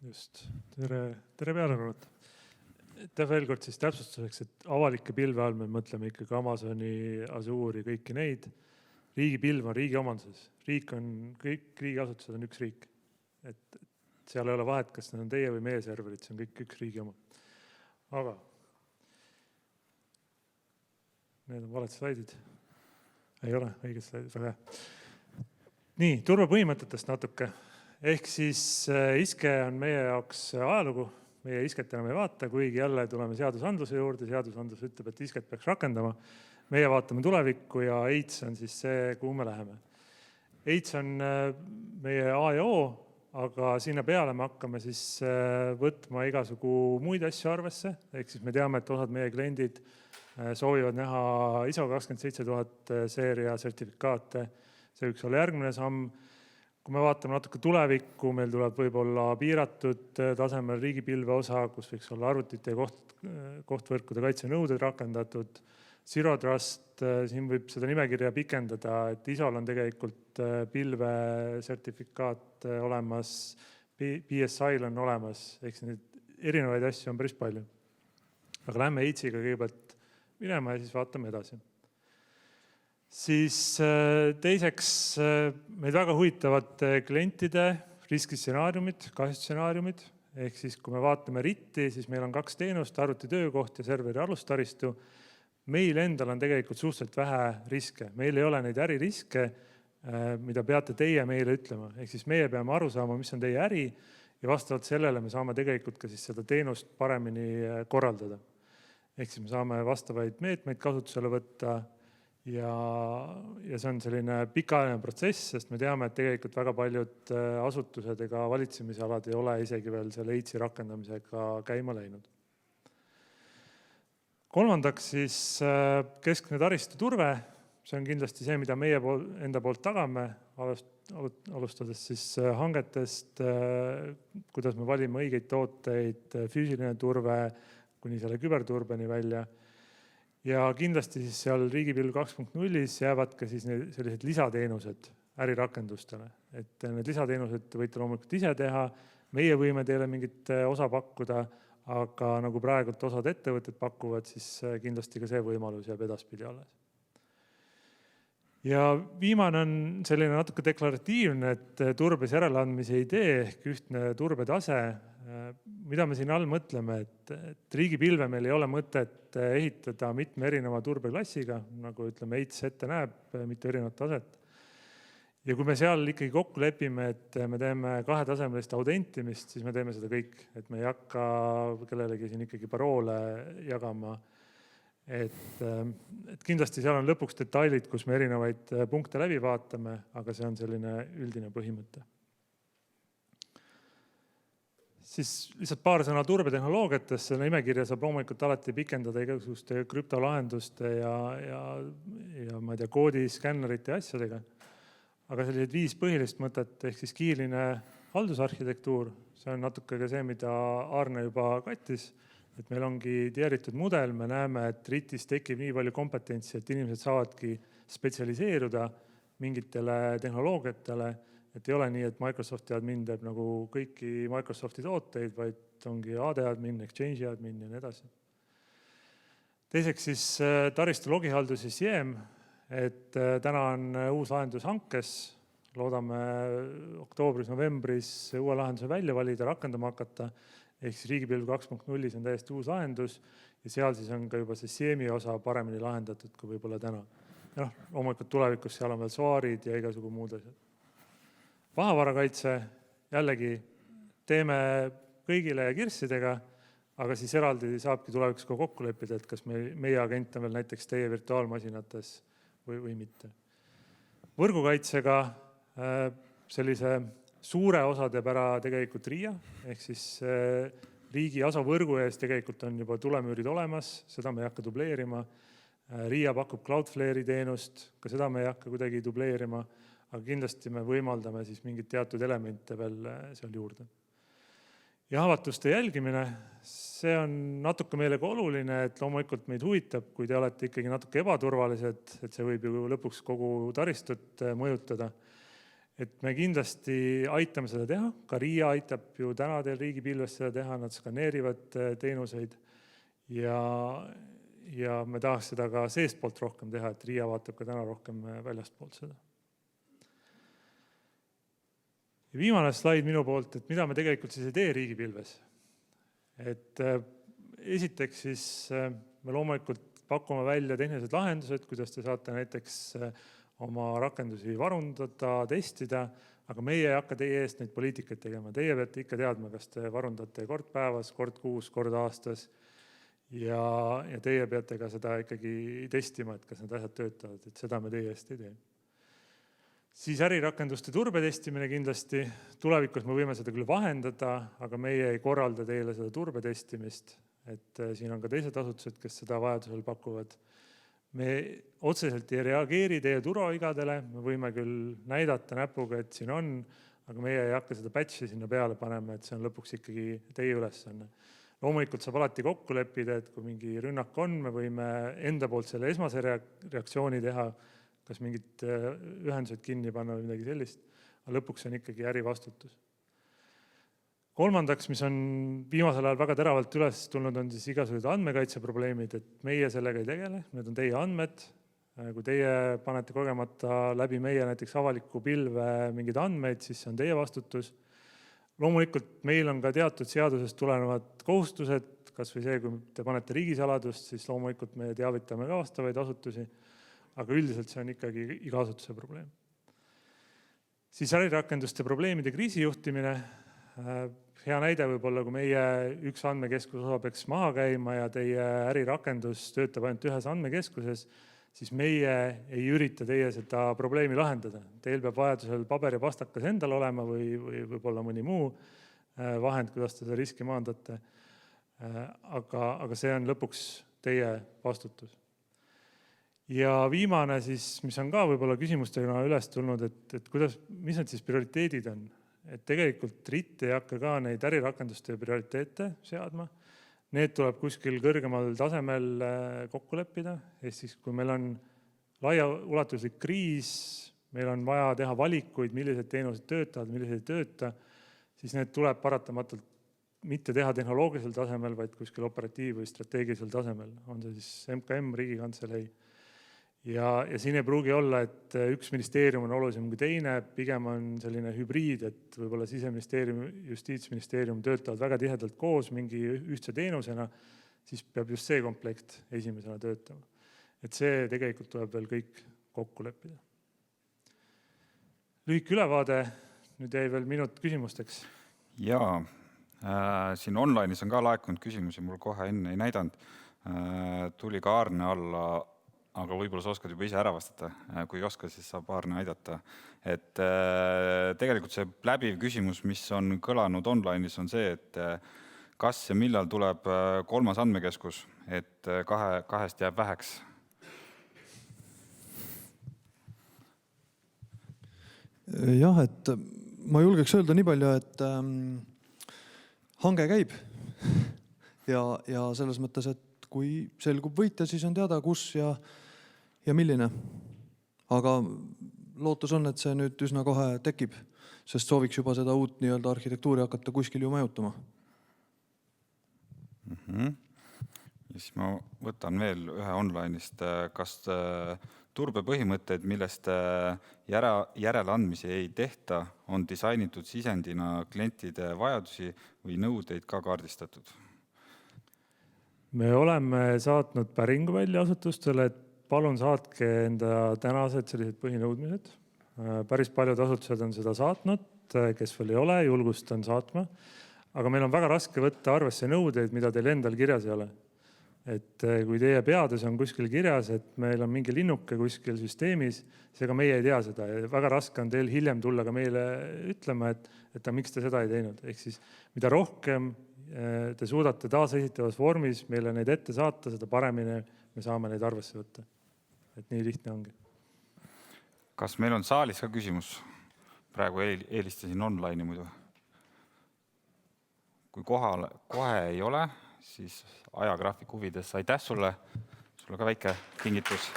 Just, tere peale. Veel kord siis täpsustuseks, et avalike pilve all me mõtleme ikkagi Amazoni, Azure'i, kõiki neid. Riigi pilv on riigi omanduses. Kõik riigiasutused on üks riik. Et seal ei ole vahet, kas need on teie või meie serverid, see on kõik üks riigi oma. Aga need on valed slaidid. Ei ole, õiged slaidid, väga hea. Nii, turvapõhimõtetest natuke. Ehk siis iske on meie jaoks ajalugu, meie isket enam ei vaata, kuigi jälle tuleme seadusandluse juurde, seadusandlus ütleb, et isket peaks rakendama. Meie vaatame tulevikku ja AIDS on siis see, kuhu me läheme. AIDS on meie A ja O, aga sinna peale me hakkame siis võtma igasugu muid asju arvesse. Ehk siis me teame, et osad meie kliendid soovivad näha ISO 27000 seeria sertifikaate. See võiks olla järgmine samm. Kui me vaatame natuke tulevikku, meil tuleb võib-olla piiratud tasemel riigipilve osa, kus võiks olla arvutite ja kohtvõrkude kaitsenõuded rakendatud. Zero Trust, siin võib seda nimekirja pikendada, et ISO-l on tegelikult pilve sertifikaat olemas, PSI-l on olemas, ehk neid erinevaid asju on päris palju. Aga lähme AIDS-iga kõigepealt minema ja siis vaatame edasi. Siis teiseks meid väga huvitavad klientide riskistsenaariumid, kahjustsenaariumid. Ehk siis, kui me vaatame RIT-i, siis meil on 2 teenust, arvuti töökoht ja serveri alustaristu. Meil endal on tegelikult suhteliselt vähe riske. Meil ei ole neid äririske, mida peate teie meile ütlema. Ehk siis meie peame aru saama, mis on teie äri ja vastavalt sellele me saame tegelikult ka siis seda teenust paremini korraldada. Ehk siis me saame vastavaid meetmeid kasutusele võtta ja see on selline pikaajaline protsess, sest me teame, et tegelikult väga paljud asutused ega valitsemisalad ei ole isegi veel selle AIDS-i rakendamisega käima läinud. Kolmandaks siis keskne taristu turve. See on kindlasti see, mida meie enda poolt tagame, alustades siis hangetest, kuidas me valime õigeid tooteid, füüsiline turve kuni selle küberturbeni välja. Ja kindlasti siis seal riigipilv 2.0-s jäävad ka siis sellised lisateenused ärirakendustele. Et need lisateenused võite loomulikult ise teha, meie võime teile mingit osa pakkuda, aga nagu praegult osad ettevõtted pakuvad, siis kindlasti ka see võimalus jääb edaspidi alles. Ja viimane on selline natuke deklaratiivne, et turbes järeleandmise idee ehk ühtne turbetase. Mida me siin all mõtleme, et riigipilve meil ei ole mõtet ehitada mitme erineva turbeklassiga, nagu ütleme, AIDS ette näeb, mitu erinevat taset. Ja kui me seal ikkagi kokku lepime, et me teeme 2-tasemelist autentimist, siis me teeme seda kõik, et me ei hakka kellelegi siin ikkagi paroole jagama. Et kindlasti seal on lõpuks detailid, kus me erinevaid punkte läbi vaatame, aga see on selline üldine põhimõte. Siis lihtsalt paar sõna turbetehnoloogiatest, selle nimekirja saab loomulikult alati pikendada igasuguste krüptolahenduste ja ma ei tea, koodi, skännerite ja asjadega. Aga sellised 5 põhilist mõtet, ehk siis kiirline haldusarhitektuur, see on natuke ka see, mida Arne juba kattis, et meil ongi tieritud mudel, me näeme, et RIT-is tekib nii palju kompetentsi, et inimesed saavadki spetsialiseeruda mingitele tehnoloogiatele, et ei ole nii, et Microsofti admin teeb nagu kõiki Microsofti tooteid, vaid ongi AD admin, Exchange admin ja nii edasi. Teiseks siis taristu logihaldus ja SIEM, et täna on uus lahendus hankes, loodame oktoobris-novembris uue lahenduse välja valida, rakendama hakata, ehk siis riigipilv 2.0 on täiesti uus lahendus ja seal siis on ka juba see SIEM-i osa paremini lahendatud kui võib-olla täna. Ja loomulikult tulevikus seal on veel SOAR-id ja igasugu muud asjad. Vahavarakaitse jällegi teeme kõigile ja kirssidega, aga siis eraldi saabki tulevikus ka kokku leppida, et kas meie agent on veel näiteks teie virtuaalmasinates või mitte. Võrgukaitsega sellise suure osa teeb ära tegelikult RIA, ehk siis riigi ASO võrgu ees tegelikult on juba tulemüürid olemas, seda me ei hakka dubleerima. RIA pakub Cloudflare'i teenust, ka seda me ei hakka kuidagi dubleerima, aga kindlasti me võimaldame siis mingid teatud elemente veel seal juurde. Ja avatuste jälgimine, see on natuke meile ka oluline, et loomulikult meid huvitab, kui te olete ikkagi natuke ebaturvalised, et see võib ju lõpuks kogu taristut mõjutada. Et me kindlasti aitame seda teha, ka RIA aitab ju täna teil riigipilves seda teha, nad skaneerivad teenuseid ja me tahaks seda ka seestpoolt rohkem teha, et RIA vaatab ka täna rohkem väljastpoolt seda. Ja viimane slaid minu poolt, et mida me tegelikult siis ei tee riigipilves. Et esiteks siis me loomulikult pakume välja tehnilised lahendused, kuidas te saate näiteks oma rakendusi varundada, testida, aga meie ei hakka teie eest neid poliitikaid tegema. Teie peate ikka teadma, kas te varundate kord päevas, kord kuus, kord aastas ja teie peate ka seda ikkagi testima, et kas need asjad töötavad, et seda me teie eest ei tee. Siis ärirakenduste turbetestimine kindlasti. Tulevikus me võime seda küll vahendada, aga meie ei korralda teile seda turbetestimist, et siin on ka teised asutused, kes seda vajadusel pakuvad. Me otseselt ei reageeri teie turvaigadele, me võime küll näidata näpuga, et siin on, aga meie ei hakka seda patch'i sinna peale panema, et see on lõpuks ikkagi teie ülesanne. Loomulikult saab alati kokku leppida, et kui mingi rünnak on, me võime enda poolt selle esmase reaktsiooni teha, kas mingid ühendused kinni panna või midagi sellist, aga lõpuks on ikkagi ärivastutus. Kolmandaks, mis on viimasel ajal väga teravalt üles tulnud, on siis igasugused andmekaitse probleemid, et meie sellega ei tegele, need on teie andmed. Kui teie panete kogemata läbi meie näiteks avaliku pilve mingeid andmeid, siis see on teie vastutus. Loomulikult meil on ka teatud seadusest tulenevad kohustused, kas või see, kui te panete riigisaladust, siis loomulikult me teavitame ka vastavaid asutusi, aga üldiselt see on ikkagi iga asutuse probleem. Siis ärirakenduste probleemide kriisijuhtimine. Hea näide võib-olla, kui meie üks andmekeskus osa peaks maha käima ja teie ärirakendus töötab ainult ühes andmekeskuses, siis meie ei ürita teie seda probleemi lahendada. Teil peab vajadusel paber ja pastakas endal olema või võib-olla mõni muu vahend, kuidas te seda riski maandate. Aga see on lõpuks teie vastutus. Ja viimane siis, mis on ka võib-olla küsimustega üles tulnud, et mis need siis prioriteedid on? Et tegelikult RIT ei hakka ka neid ärirakenduste prioriteete seadma. Need tuleb kuskil kõrgemal tasemel kokku leppida. Siis kui meil on laiaulatuslik kriis, meil on vaja teha valikuid, millised teenused töötavad, millised ei tööta, siis need tuleb paratamatult mitte teha tehnoloogilisel tasemel, vaid kuskil operatiiv- või strateegilisel tasemel. On see siis MKM, Riigikantselei. Ja siin ei pruugi olla, et üks ministeerium on olulisem kui teine, pigem on selline hübriid, et võib-olla Siseministeerium, Justiitsministeerium töötavad väga tihedalt koos mingi ühtse teenusena, siis peab just see komplekt esimesena töötama. Et see tegelikult tuleb veel kõik kokku leppida. Lühike ülevaade, nüüd jäi veel minut küsimusteks. Jaa, siin online'is on ka laekunud küsimusi, mul kohe enne ei näidanud. Tuli ka Aarne alla, aga võib-olla sa oskad juba ise ära vastata. Kui ei oska, siis saab Aarne aidata. Et tegelikult see läbiv küsimus, mis on kõlanud online'is, on see, et kas ja millal tuleb kolmas andmekeskus, et kahest jääb väheks? Jah, et ma julgeks öelda nii palju, et hange käib ja selles mõttes, et kui selgub võita, siis on teada, kus ja milline. Aga lootus on, et see nüüd üsna kohe tekib, sest sooviks juba seda uut nii-öelda arhitektuuri hakata kuskil ju majutama. Ja siis ma võtan veel ühe online'ist. Kas turbepõhimõtted, millest järeleandmisi ei tehta, on disainitud sisendina klientide vajadusi või nõudeid ka kaardistatud? Me oleme saatnud päringu välja asutustele, et palun saatke enda tänased sellised põhinõudmised. Päris paljud asutused on seda saatnud, kes veel ei ole, julgustan saatma. Aga meil on väga raske võtta arvesse nõudeid, mida teil endal kirjas ei ole. Et kui teie peades on kuskil kirjas, et meil on mingi linnuke kuskil süsteemis, seega meie ei tea seda. Ja väga raske on teil hiljem tulla ka meile ütlema, et miks te seda ei teinud. Ehk siis mida rohkem te suudate taasesitavas vormis meile neid ette saata, seda paremini me saame neid arvesse võtta. Et nii lihtne ongi. Kas meil on saalis ka küsimus? Praegu eelistasin online'i muidu. Kui kohe ei ole, siis ajagraafiku huvides aitäh sulle ka väike kingitus.